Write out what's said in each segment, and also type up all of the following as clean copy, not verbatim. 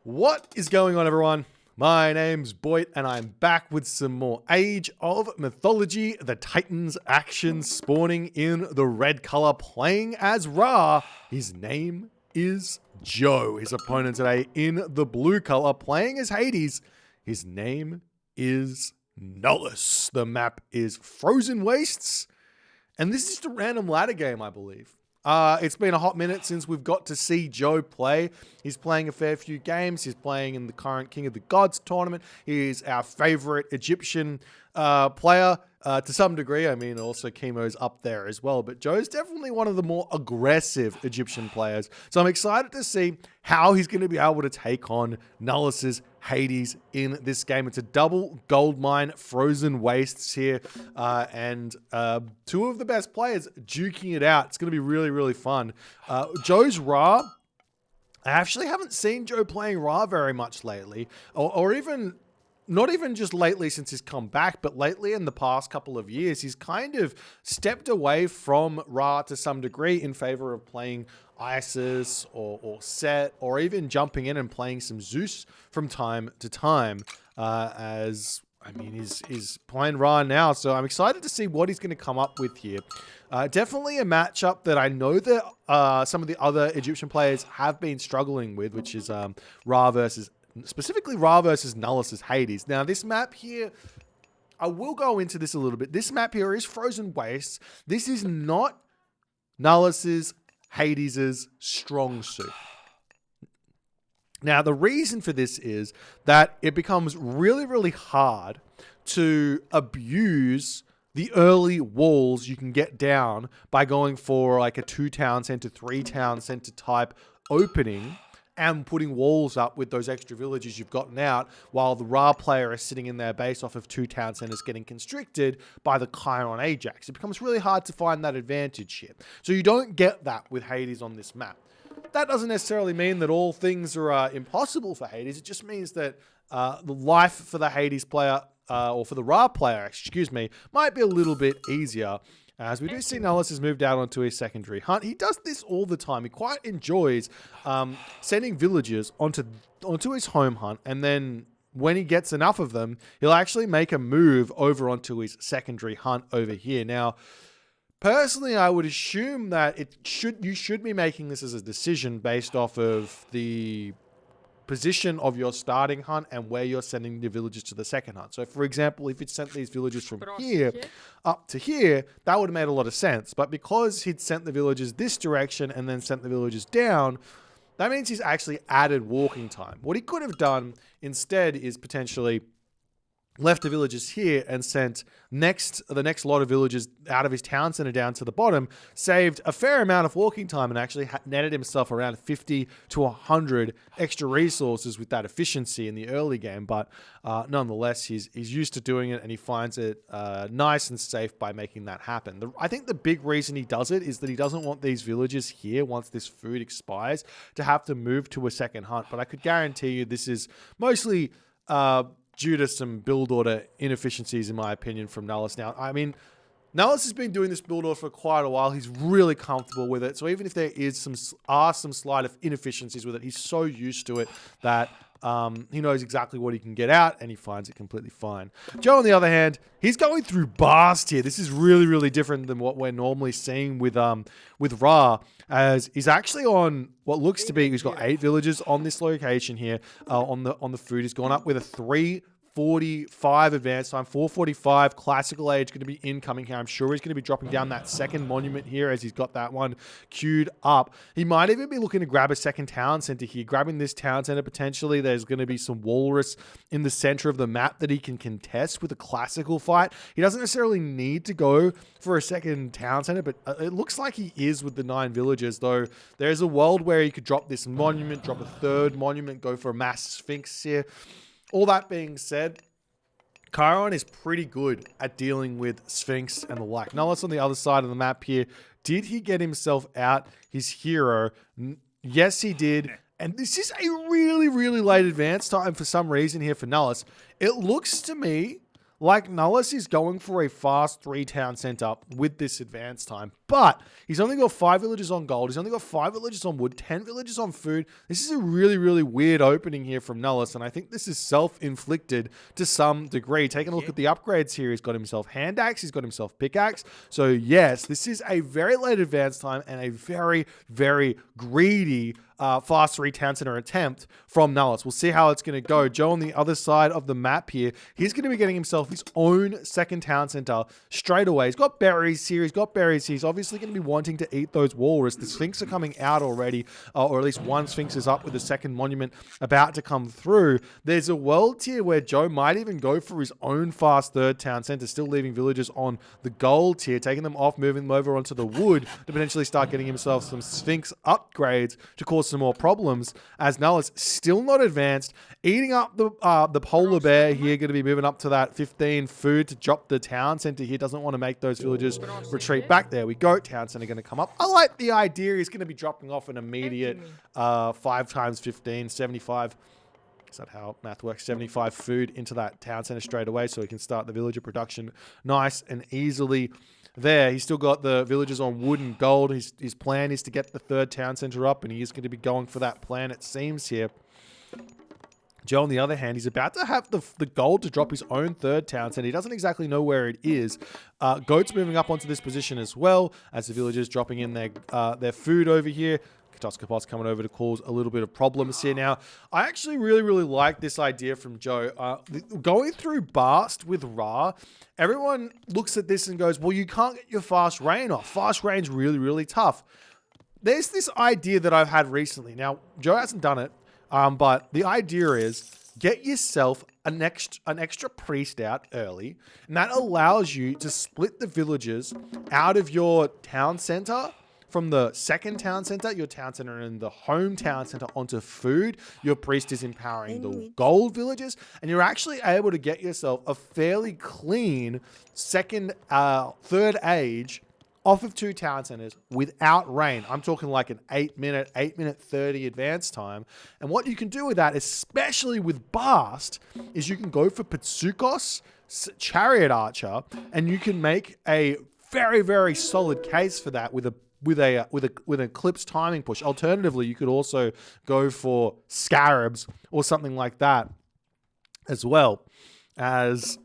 What is going on, everyone? My name's Boit, and I'm back with some more Age of Mythology, the Titans action, spawning in the red color, playing as Ra. His name is Joe. His opponent today in the blue color, playing as Hades. His name is Nullus. The map is Frozen Wastes, and this is just a random ladder game, I believe. It's been a hot minute since we've got to see Joe play. He's playing a fair few games. He's playing in the current King of the Gods tournament. He is our favorite Egyptian player to some degree. I mean, also Chemo's up there as well. But Joe's definitely one of the more aggressive Egyptian players. So I'm excited to see how he's going to be able to take on Nullus's Hades in this game. It's a double gold mine, Frozen Wastes here, and two of the best players duking it out. It's going to be really, really fun. Joe's Ra, I actually haven't seen Joe playing Ra very much lately, or even not even just lately since he's come back, but lately in the past couple of years, he's kind of stepped away from Ra to some degree in favor of playing Isis or Set, or even jumping in and playing some Zeus from time to time, as I mean, he's playing Ra now. So I'm excited to see what he's going to come up with here. Definitely a matchup that I know that some of the other Egyptian players have been struggling with, which is specifically Ra versus Nullus's Hades. Now, this map here, I will go into this a little bit. This map here is Frozen Wastes. This is not Nullus's Hades's strong suit. Now, the reason for this is that it becomes really, really hard to abuse the early walls you can get down by going for like a 2-town center, 3-town center type opening and putting walls up with those extra villages you've gotten out, while the Ra player is sitting in their base off of 2 town centers getting constricted by the Chiron Ajax. It becomes really hard to find that advantage here. So you don't get that with Hades on this map. That doesn't necessarily mean that all things are impossible for Hades. It just means that the life for the Hades player, or for the Ra player, excuse me, might be a little bit easier. As we do see Nullus has moved out onto his secondary hunt. He does this all the time. He quite enjoys sending villagers onto his home hunt, and then when he gets enough of them, he'll actually make a move over onto his secondary hunt over here. Now, personally, I would assume that you should be making this as a decision based off of the position of your starting hunt and where you're sending the villagers to the second hunt. So, for example, if it sent these villagers from here up to here, that would have made a lot of sense. But because he'd sent the villagers this direction and then sent the villagers down, that means he's actually added walking time. What he could have done instead is potentially left the villagers here and sent the next lot of villagers out of his town center down to the bottom, saved a fair amount of walking time, and actually netted himself around 50 to 100 extra resources with that efficiency in the early game. But nonetheless, he's used to doing it, and he finds it nice and safe by making that happen. I think the big reason he does it is that he doesn't want these villagers here, once this food expires, to have to move to a second hunt. But I could guarantee you this is mostly due to some build order inefficiencies, in my opinion, from Nullus. Now, I mean, Nullus has been doing this build order for quite a while. He's really comfortable with it. So even if there is some slight of inefficiencies with it, he's so used to it that he knows exactly what he can get out, and he finds it completely fine. Joe, on the other hand, he's going through Bast here. This is really, really different than what we're normally seeing with Ra, as he's actually on what looks to be, he's got 8 villages on this location here, on the food. He's gone up with a 3:45 advance time, 4:45 classical age going to be incoming here. I'm sure he's going to be dropping down that second monument here as he's got that one queued up. He might even be looking to grab a second town center here, grabbing this town center potentially. There's going to be some walrus in the center of the map that he can contest with a classical fight. He doesn't necessarily need to go for a second town center, but it looks like he is with the 9 villagers, though there's a world where he could drop this monument, drop a third monument, go for a mass sphinx here. All that being said, Chiron is pretty good at dealing with Sphinx and the like. Nullus on the other side of the map here. Did he get himself out his hero? Yes, he did. And this is a really, really late advance time for some reason here for Nullus. It looks to me like Nullus is going for a fast 3-town center with this advance time. But he's only got 5 villages on gold. He's only got 5 villages on wood, 10 villages on food. This is a really, really weird opening here from Nullus, and I think this is self-inflicted to some degree. Taking a look at the upgrades here, he's got himself hand axe, he's got himself pickaxe. So yes, this is a very late advance time and a very, very greedy fast 3 town center attempt from Nullus. We'll see how it's going to go. Joe on the other side of the map here, he's going to be getting himself his own second town center straight away. He's got berries here. He's obviously going to be wanting to eat those walrus. The Sphinx are coming out already, or at least one Sphinx is up with the second monument about to come through. There's a world tier where Joe might even go for his own fast third town center, still leaving villagers on the gold tier, taking them off, moving them over onto the wood to potentially start getting himself some Sphinx upgrades to cause some more problems, as Nullus still not advanced, eating up the polar bear here, going to be moving up to that 15 food to drop the town center here. Doesn't want to make those villagers retreat back. There we go. Town center going to come up. I like the idea. He's going to be dropping off an immediate 5 times 15, 75. Is that how math works? 75 food into that town center straight away, so he can start the villager production nice and easily. There, he's still got the villagers on wood and gold. His plan is to get the third town center up, and he is going to be going for that plan, it seems, here. Joe, on the other hand, he's about to have the gold to drop his own third town center. He doesn't exactly know where it is. Goat's moving up onto this position as well, as the villagers dropping in their food over here. Katoskopot's coming over to cause a little bit of problems here. Now, I actually really, really like this idea from Joe. Going through Bast with Ra, everyone looks at this and goes, well, you can't get your fast rain off. Fast rain's really, really tough. There's this idea that I've had recently. Now, Joe hasn't done it, but the idea is get yourself an extra priest out early, and that allows you to split the villagers out of your town center from the second town center, your town center, and the home town center onto food. Your priest is empowering the gold villagers, and you're actually able to get yourself a fairly clean third age off of 2 town centers without rain. I'm talking like an 8 minute 30 advance time. And what you can do with that, especially with Bast, is you can go for Pitsukos, Chariot Archer, and you can make a very, very solid case for that with an Eclipse timing push. Alternatively, you could also go for Scarabs or something like that as well. As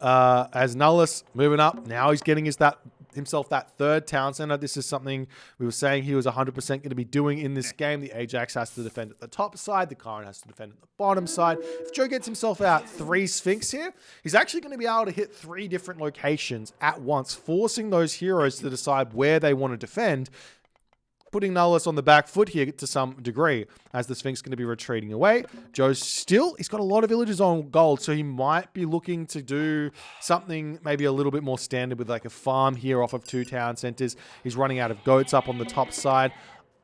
Nullus moving up, now he's getting himself that third town center. This is something we were saying he was 100% going to be doing in this game. The Ajax has to defend at the top side. The Chiron has to defend at the bottom side. If Joe gets himself out 3 Sphinx here, he's actually going to be able to hit 3 different locations at once, forcing those heroes to decide where they want to defend, putting Nullus on the back foot here to some degree, as the Sphinx is going to be retreating away. Joe's he's got a lot of villagers on gold, so he might be looking to do something maybe a little bit more standard with like a farm here off of 2 town centers. He's running out of goats up on the top side.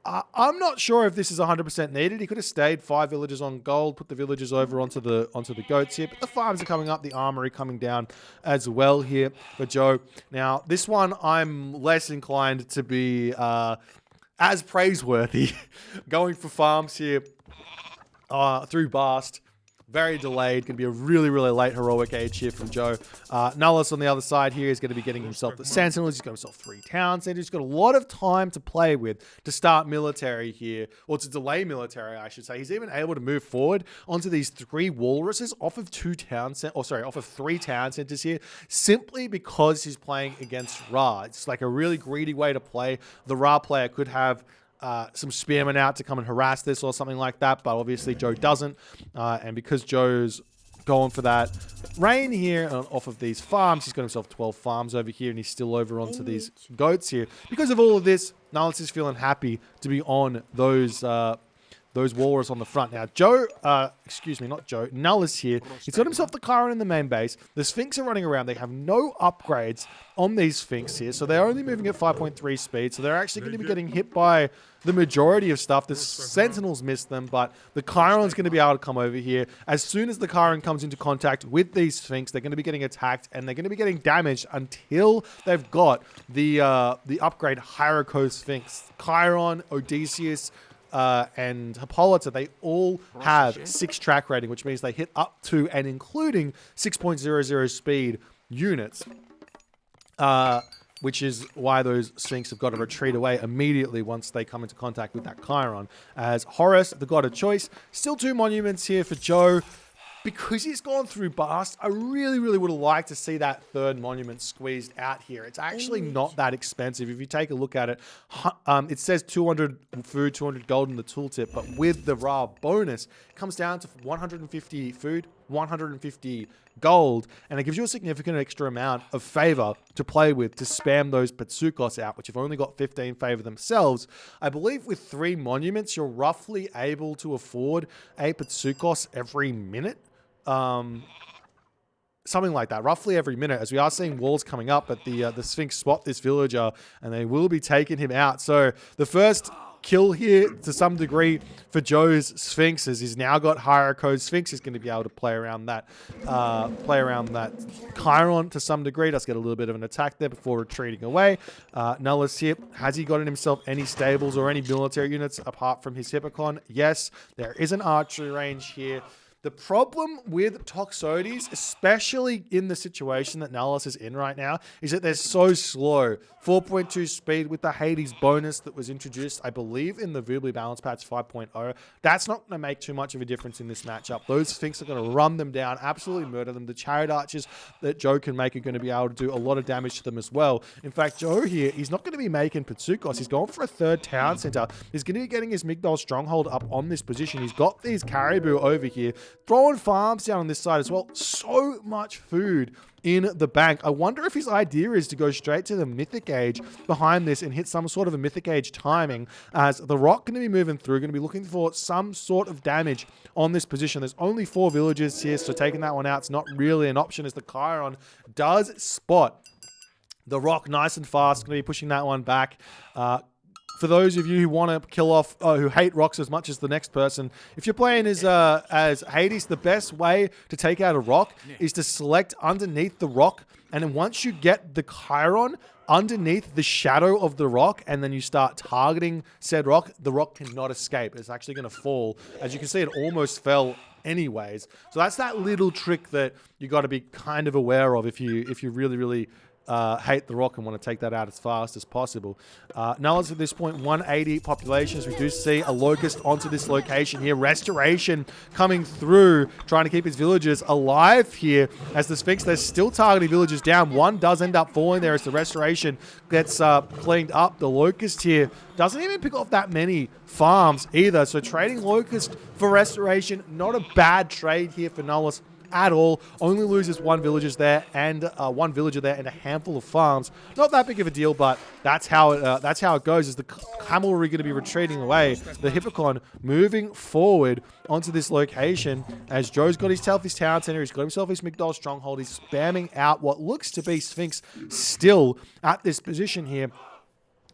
I'm not sure if this is 100% needed. He could have stayed 5 villagers on gold, put the villagers over onto the goats here, but the farms are coming up, the armory coming down as well here for Joe. Now, this one I'm less inclined to be as praiseworthy. Going for farms here through Bast. Very delayed. Going to be a really, really late heroic age here from Joe. Nullus on the other side here is going to be getting himself the Sentinels. He's got himself 3 town centers. He's got a lot of time to play with to start military here, or to delay military, I should say. He's even able to move forward onto these 3 walruses off of 3 town centers here, simply because he's playing against Ra. It's like a really greedy way to play. The Ra player could have some spearmen out to come and harass this or something like that, but obviously Joe doesn't, and because Joe's going for that rain here off of these farms, he's got himself 12 farms over here, and he's still over onto these goats here. Because of all of this, Nullus is feeling happy to be on those walrus on the front. Now, Nullus here, he's got himself the Chiron in the main base. The Sphinx are running around. They have no upgrades on these Sphinx here, so they're only moving at 5.3 speed, so they're actually going to be getting hit by the majority of stuff. The Sentinels missed them, but the Chiron's going to be able to come over here. As soon as the Chiron comes into contact with these Sphinx, they're going to be getting attacked, and they're going to be getting damaged until they've got the upgrade Hierarcho Sphinx. Chiron, Odysseus, and Hippolyta, they all have 6 track rating, which means they hit up to and including 6.00 speed units. which is why those Sphinx have got to retreat away immediately once they come into contact with that Chiron. As Horus, the god of choice, still 2 monuments here for Joe. Because he's gone through Bast, I really, really would have liked to see that 3rd monument squeezed out here. It's actually not that expensive. If you take a look at it, it says 200 food, 200 gold in the tooltip, but with the Ra bonus, it comes down to 150 food, 150 gold, and it gives you a significant extra amount of favor to play with to spam those Pitsukos out, which have only got 15 favor themselves. I believe with 3 monuments, you're roughly able to afford a Pitsukos every minute. Something like that, roughly every minute, as we are seeing walls coming up, but the Sphinx spot this villager, and they will be taking him out. So the first kill here, to some degree, for Joe's Sphinx, is he's now got Hierarcho's Sphinx. He's going to be able to play around that Chiron to some degree. Does get a little bit of an attack there before retreating away. Nullus here, has he gotten himself any stables or any military units apart from his Hippocon? Yes, there is an archery range here. The problem with Toxotes, especially in the situation that Nullus is in right now, is that they're so slow. 4.2 speed with the Hades bonus that was introduced, I believe, in the Vubly Balance Patch 5.0. That's not going to make too much of a difference in this matchup. Those Sphinx are going to run them down, absolutely murder them. The Chariot Archers that Joe can make are going to be able to do a lot of damage to them as well. In fact, Joe here, he's not going to be making Pitsukos. He's going for a 3rd town center. He's going to be getting his Migdol Stronghold up on this position. He's got these Caribou over here, throwing farms down on this side as well. So much food in the bank. I wonder if his idea is to go straight to the Mythic Age behind this and hit some sort of a Mythic Age timing, as the Rock going to be moving through, going to be looking for some sort of damage on this position. There's only 4 villagers here, so taking that one out is not really an option, as the Chiron does spot the Rock nice and fast. Going to be pushing that one back. For those of you who want to kill off, who hate rocks as much as the next person, if you're playing as Hades, the best way to take out a rock is to select underneath the rock, and then once you get the Chiron underneath the shadow of the rock, and then you start targeting said rock, the rock cannot escape. It's actually going to fall. As you can see, it almost fell anyways. So that's that little trick that you got to be kind of aware of if you really, really hate the rock and want to take that out as fast as possible. Nullus at this point, 180 populations. We do see a Locust onto this location here. Restoration coming through, trying to keep his villagers alive here. As the Sphinx, they're still targeting villagers down. One does end up falling there as the Restoration gets cleaned up. The Locust here doesn't even pick off that many farms either. So trading Locust for Restoration, not a bad trade here for Nullus at all. Only loses 1 villager there and a handful of farms. Not that big of a deal, but that's how it goes. Is the cavalry going to be retreating away? The Hippocon moving forward onto this location as Joe's got himself his town center. He's got himself his Migdol Stronghold. He's spamming out what looks to be Sphinx still at this position here.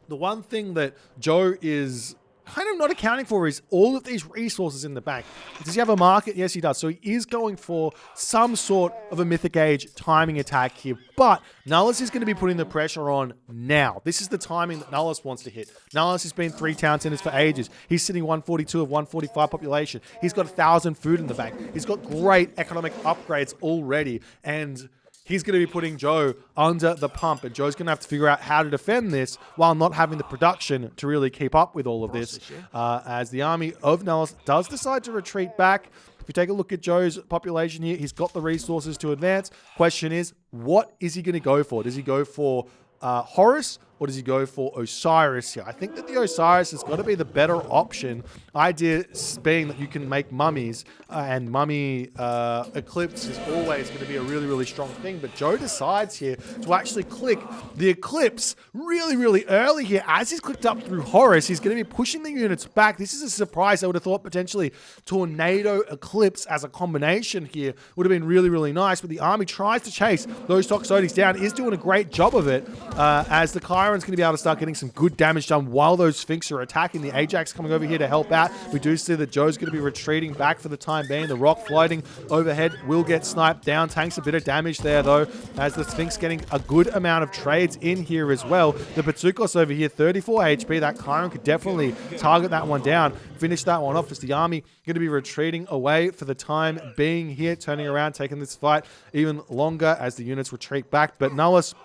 The one thing that Joe is kind of not accounting for is all of these resources in the bank. Does he have a market? Yes, he does. So he is going for some sort of a Mythic Age timing attack here, but Nullus is going to be putting the pressure on now. This is the timing that Nullus wants to hit. Nullus has been 3 town centers for ages. He's sitting 142 of 145 population. He's got 1,000 food in the bank. He's got great economic upgrades already, and he's going to be putting Joe under the pump, and Joe's going to have to figure out how to defend this while not having the production to really keep up with all of this. As the army of Nullus does decide to retreat back. If you take a look at Joe's population here, he's got the resources to advance. Question is, what is he going to go for? Does he go for Horus, or does he go for Osiris here? I think that the Osiris has got to be the better option. Idea being that you can make mummies, and mummy Eclipse is always going to be a really, really strong thing. But Joe decides here to actually click the Eclipse really, really early here. As he's clicked up through Horus, he's going to be pushing the units back. This is a surprise. I would have thought potentially Tornado Eclipse as a combination here would have been really, really nice. But the army tries to chase those Toxotes down, is doing a great job of it, as the Chiron's going to be able to start getting some good damage done while those Sphinx are attacking. The Ajax coming over here to help out. We do see that Joe's going to be retreating back for the time being. The Rock floating overhead will get sniped down. Tanks a bit of damage there though, as the Sphinx getting a good amount of trades in here as well. The Pitsukos over here, 34 HP. That Chiron could definitely target that one down, finish that one off, as the army going to be retreating away for the time being here, turning around, taking this fight even longer as the units retreat back. But Nullus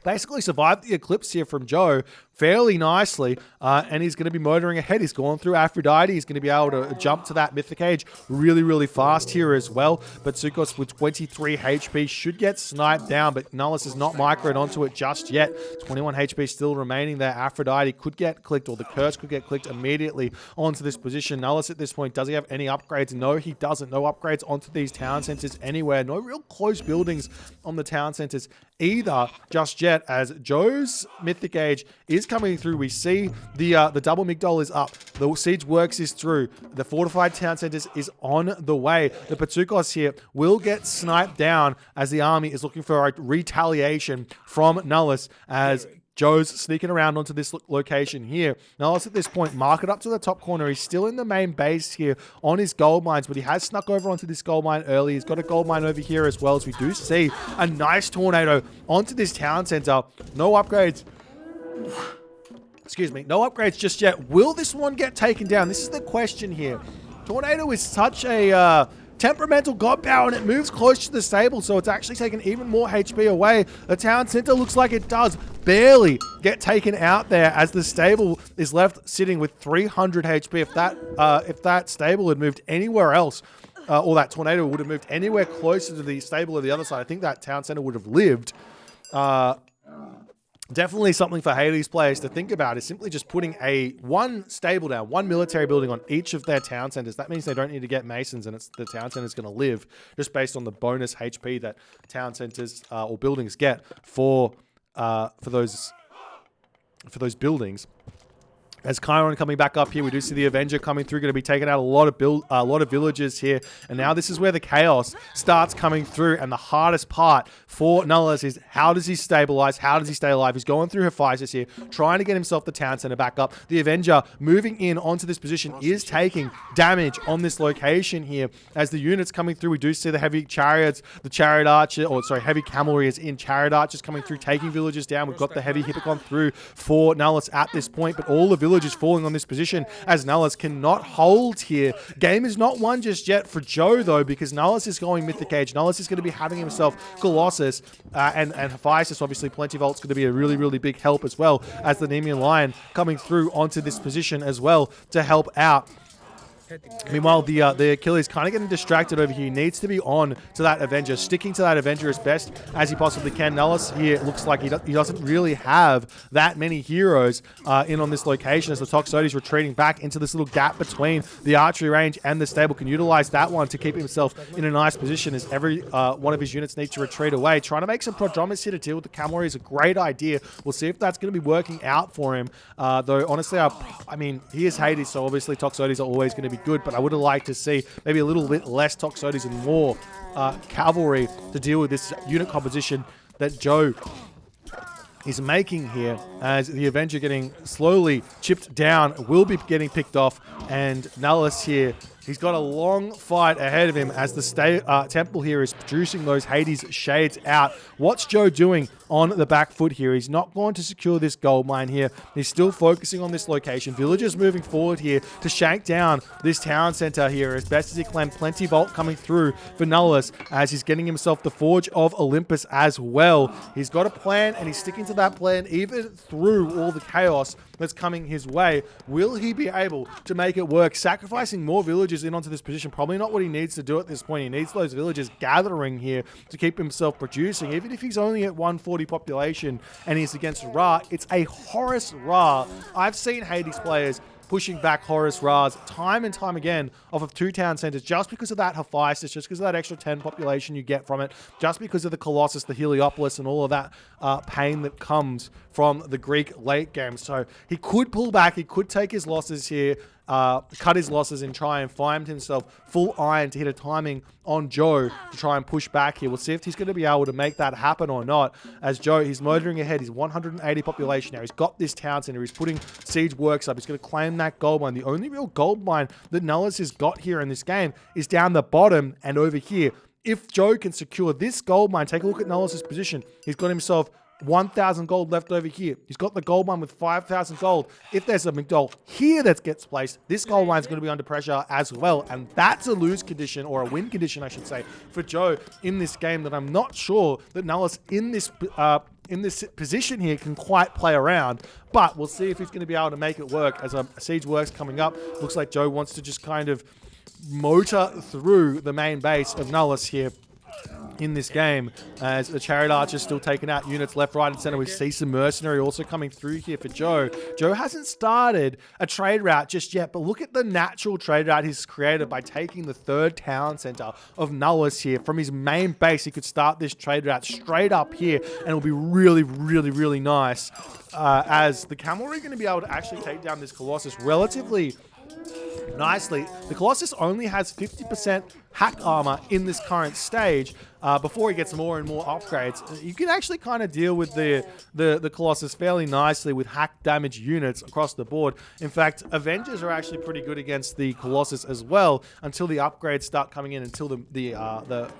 basically survived the eclipse here from Joe fairly nicely, and he's going to be motoring ahead. He's gone through Aphrodite. He's going to be able to jump to that Mythic age really, really fast here as well. But Tsukos with 23 HP should get sniped down, but Nullus is not microed onto it just yet. 21 HP still remaining there. Aphrodite could get clicked, or the curse could get clicked immediately onto this position. Nullus at this point, does he have any upgrades? No, he doesn't. No upgrades onto these town centers anywhere. No real close buildings on the town centers either just yet, as Joe's Mythic age is coming through. We see the double Migdol is up. The Siege Works is through. The fortified town centers is on the way. The Patsukos here will get sniped down as the army is looking for a retaliation from Nullus, as Joe's sneaking around onto this location here. Nullus at this point, mark it up to the top corner. He's still in the main base here on his gold mines, but he has snuck over onto this gold mine early. He's got a gold mine over here as well, as we do see a nice tornado onto this town center. No upgrades. Excuse me, no upgrades just yet. Will this one get taken down? This is the question here. Tornado is such a temperamental god power, and it moves close to the stable, so it's actually taken even more HP away. The town center looks like it does barely get taken out there, as the stable is left sitting with 300 HP. If that stable had moved anywhere else, or that tornado would have moved anywhere closer to the stable of the other side, I think that town center would have lived. Definitely something for Hades players to think about, is simply just putting one stable down, one military building on each of their town centers. That means they don't need to get masons, and the town center is going to live just based on the bonus HP that town centers or buildings get for those buildings. As Chiron coming back up here, we do see the Avenger coming through, going to be taking out a lot of villages here. And now this is where the chaos starts coming through. And the hardest part for Nullus is, how does he stabilize? How does he stay alive? He's going through Hephaestus here, trying to get himself the town center back up. The Avenger moving in onto this position is taking damage on this location here. As the units coming through, we do see the heavy chariots, the chariot archer, heavy cavalry is in, chariot archers coming through, taking villages down. We've got the heavy hippocon through for Nullus at this point, but all the villages falling on this position, as Nullus cannot hold here. Game is not won just yet for Joe, though, because Nullus is going Mythic Age. Nullus is going to be having himself Colossus, and Hephaestus, obviously, Plenty Volt's going to be a really, really big help as well, as the Nemean Lion coming through onto this position as well to help out. Meanwhile, the Achilles kind of getting distracted over here. He needs to be on to that Avenger, sticking to that Avenger as best as he possibly can. Nullus here looks like he doesn't really have that many heroes in on this location, as the Toxotes retreating back into this little gap between the archery range and the stable. Can utilize that one to keep himself in a nice position, as every one of his units needs to retreat away. Trying to make some prodromus here to deal with the cavalry is a great idea. We'll see if that's going to be working out for him. Though, honestly, I mean, he is Hades, so obviously Toxotes are always going to be good, but I would have liked to see maybe a little bit less Toxotes and more cavalry to deal with this unit composition that Joe is making here, as the Avenger getting slowly chipped down will be getting picked off, and Nullus here, he's got a long fight ahead of him, as the temple here is producing those Hades shades out. What's Joe doing on the back foot here? He's not going to secure this gold mine here. He's still focusing on this location. Villagers moving forward here to shank down this town center here as best as he can. Plenty Vault coming through for Nullus, as he's getting himself the Forge of Olympus as well. He's got a plan, and he's sticking to that plan even through all the chaos that's coming his way. Will he be able to make it work? Sacrificing more villagers in onto this position, probably not what he needs to do at this point. He needs those villagers gathering here to keep himself producing. Even if he's only at 140 population and he's against Ra, it's a Horus Ra. I've seen Hades players pushing back Horus Ra's time and time again off of two town centers, just because of that Hephaestus, just because of that extra 10 population you get from it, just because of the Colossus, the Heliopolis, and all of that pain that comes from the Greek late game. So he could pull back, he could take his losses here, cut his losses and try and find himself full iron to hit a timing on Joe to try and push back here. We'll see if he's going to be able to make that happen or not, as Joe, he's motoring ahead. He's 180 population now. He's got this town center. He's putting siege works up. He's going to claim that gold mine. The only real gold mine that Nullus has got here in this game is down the bottom and over here. If Joe can secure this gold mine, take a look at Nullus's position. He's got himself 1,000 gold left over here. He's got the gold mine with 5,000 gold. If there's a Migdol here that gets placed, this gold mine is going to be under pressure as well. And that's a lose condition, or a win condition, I should say, for Joe in this game, that I'm not sure that Nullus in this in this position here can quite play around, but we'll see if he's going to be able to make it work as a siege works coming up. Looks like Joe wants to just kind of motor through the main base of Nullus here in this game, as the Chariot Archer's still taking out units left, right, and center. We see some Mercenary also coming through here for Joe. Joe hasn't started a trade route just yet, but look at the natural trade route he's created by taking the 3rd town center of Nullus here. From his main base, he could start this trade route straight up here, and it'll be really, really, really nice, as the cavalry are going to be able to actually take down this Colossus relatively nicely. The Colossus only has 50% hack armor in this current stage. Before he gets more and more upgrades, you can actually kind of deal with the Colossus fairly nicely with hack damage units across the board. In fact, Avengers are actually pretty good against the Colossus as well, until the upgrades start coming in, until the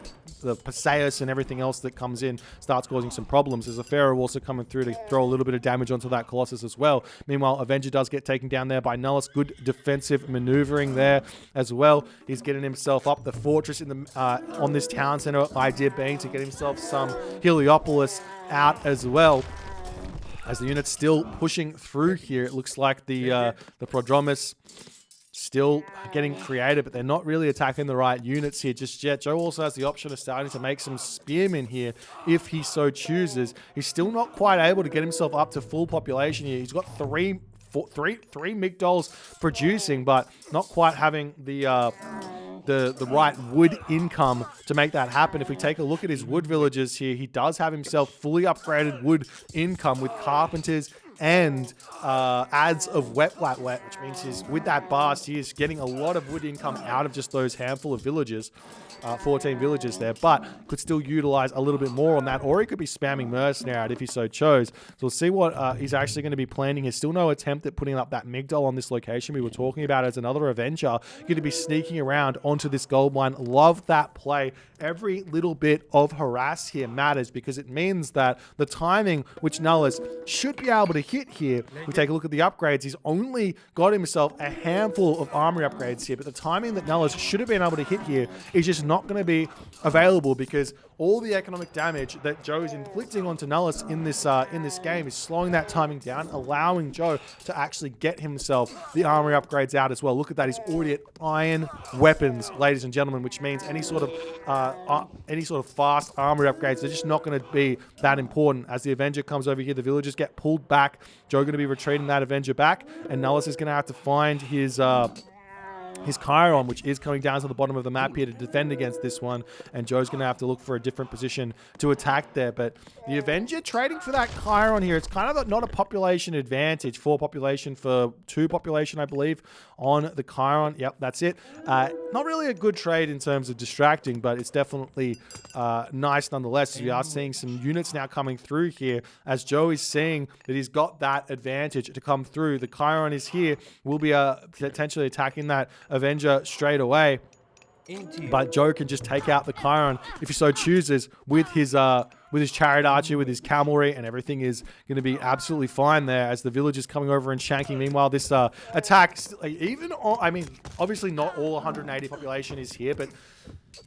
Perseus and everything else that comes in starts causing some problems. There's a Pharaoh also coming through to throw a little bit of damage onto that Colossus as well. Meanwhile, Avenger does get taken down there by Nullus. Good defensive maneuvering there as well. He's getting himself up the fortress in the on this town center, idea being to get himself some Heliopolis out as well. As the unit's still pushing through here, it looks like the Prodromus still getting creative, but they're not really attacking the right units here just yet. Joe also has the option of starting to make some spearmen here if he so chooses. He's still not quite able to get himself up to full population here. He's got three Migdols producing, but not quite having the right wood income to make that happen. If we take a look at his wood villages here, he does have himself fully upgraded wood income with carpenters and adds of wet, which means he's, with that Bast, he is getting a lot of wood income out of just those handful of villages. 14 villages there, but could still utilize a little bit more on that, or he could be spamming Mercenary out if he so chose. So we'll see what he's actually going to be planning. There's still no attempt at putting up that Migdol on this location we were talking about as another Avenger going to be sneaking around onto this gold mine. Love that play. Every little bit of harass here matters, because it means that the timing which Nullus should be able to hit here, we take a look at the upgrades, he's only got himself a handful of armory upgrades here, but the timing that Nullus should have been able to hit here is just not going to be available, because all the economic damage that Joe is inflicting onto Nullus in this game is slowing that timing down, allowing Joe to actually get himself the armory upgrades out as well. Look at that, he's already at iron weapons, ladies and gentlemen, which means any sort of fast armory upgrades, they're just not going to be that important. As the Avenger comes over here, the villagers get pulled back. Joe going to be retreating that Avenger back, and Nullus is going to have to find his Chiron, which is coming down to the bottom of the map here to defend against this one, and Joe's going to have to look for a different position to attack there. But the Avenger trading for that Chiron here, it's kind of not a population advantage. 4 population for 2 population, I believe, on the Chiron. Yep, that's it. Not really a good trade in terms of distracting, but it's definitely nice nonetheless, as we are seeing some units now coming through here, as Joe is seeing that he's got that advantage to come through. The Chiron is here, will be potentially attacking that Avenger straight away, but Joe can just take out the Chiron if he so chooses with his Chariot Archer, with his cavalry, and everything is going to be absolutely fine there as the village is coming over and shanking. Meanwhile, this attack, I mean, obviously not all 180 population is here, but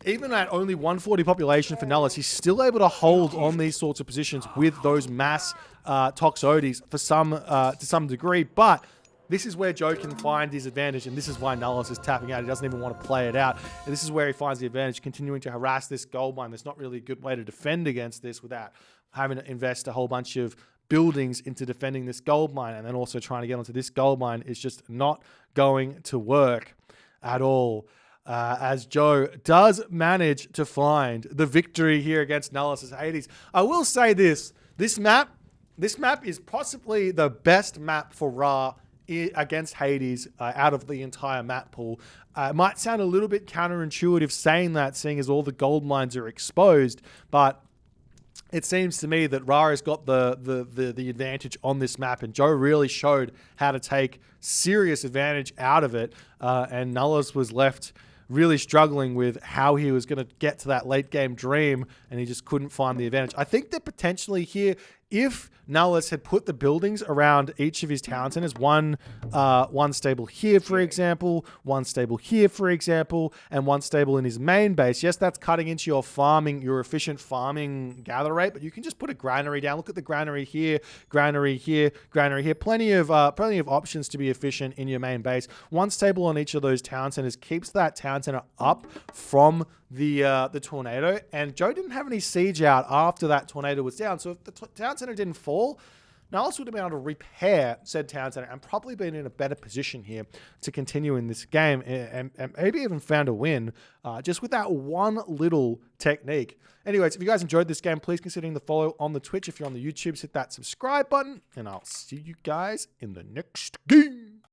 even at only 140 population for Nullus, he's still able to hold on these sorts of positions with those mass Toxotes to some degree, but this is where Joe can find his advantage, and this is why Nullus is tapping out. He doesn't even want to play it out. And this is where he finds the advantage, continuing to harass this gold mine. There's not really a good way to defend against this without having to invest a whole bunch of buildings into defending this gold mine, and then also trying to get onto this gold mine is just not going to work at all. As Joe does manage to find the victory here against Nullus' Hades. I will say this map is possibly the best map for Ra against Hades out of the entire map pool. It might sound a little bit counterintuitive saying that, seeing as all the gold mines are exposed, but it seems to me that Ra has got the advantage on this map, and Joe really showed how to take serious advantage out of it, and Nullus was left really struggling with how he was going to get to that late game dream, and he just couldn't find the advantage. I think that potentially here, if Nullus had put the buildings around each of his town centers, one stable here, for example, one stable here, for example, and one stable in his main base, yes, that's cutting into your farming, your efficient farming gather rate, but you can just put a granary down. Look at the granary here, granary here, granary here. Plenty of options to be efficient in your main base. One stable on each of those town centers keeps that town center up from the tornado, and Joe didn't have any siege out after that tornado was down. So if the town center didn't fall, Nullus would have been able to repair said town center and probably been in a better position here to continue in this game and maybe even found a win just with that one little technique. Anyways, if you guys enjoyed this game, please consider the follow on the Twitch. If you're on the YouTube, hit that subscribe button, and I'll see you guys in the next game.